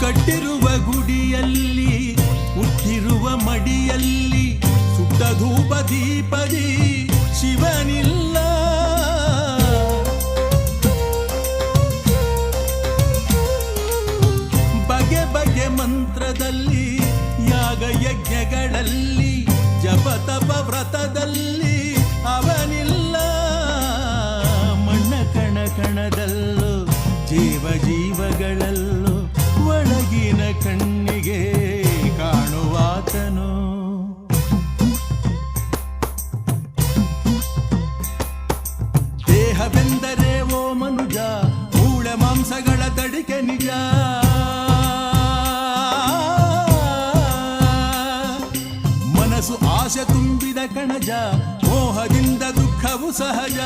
ಕಟ್ಟಿರುವ ಗುಡಿಯಲ್ಲಿ ಹುಟ್ಟಿರುವ ಮಡಿಯಲ್ಲಿ ಸುಟ್ಟ ಧೂಪ ದೀಪದಿ ಶಿವನಿಲ್ಲ. ಬಗೆ ಬಗೆ ಮಂತ್ರದಲ್ಲಿ ಯಾಗ ಯಜ್ಞಗಳಲ್ಲಿ ಜಪ ತಪ ವ್ರತದಲ್ಲಿ ಅವನಿಲ್ಲ. ಮಣ್ಣ ಕಣ ಕಣದಲ್ಲೂ ಜೀವ ಜೀವಗಳಲ್ಲೂ ಒಳಗಿನ ಕಣ್ಣಿಗೆ ಕಾಣುವಾತನು. ದೇಹವೆಂದರೆ ಓ ಮನುಜ ಮೂಳೆ ಮಾಂಸಗಳ ತಡಿಕೆ ನಿಜ. ಮನಸ್ಸು ಆಸೆ ತುಂಬಿದ ಕಣಜ ಮೋಹದಿಂದ ದುಃಖವು ಸಹಜ.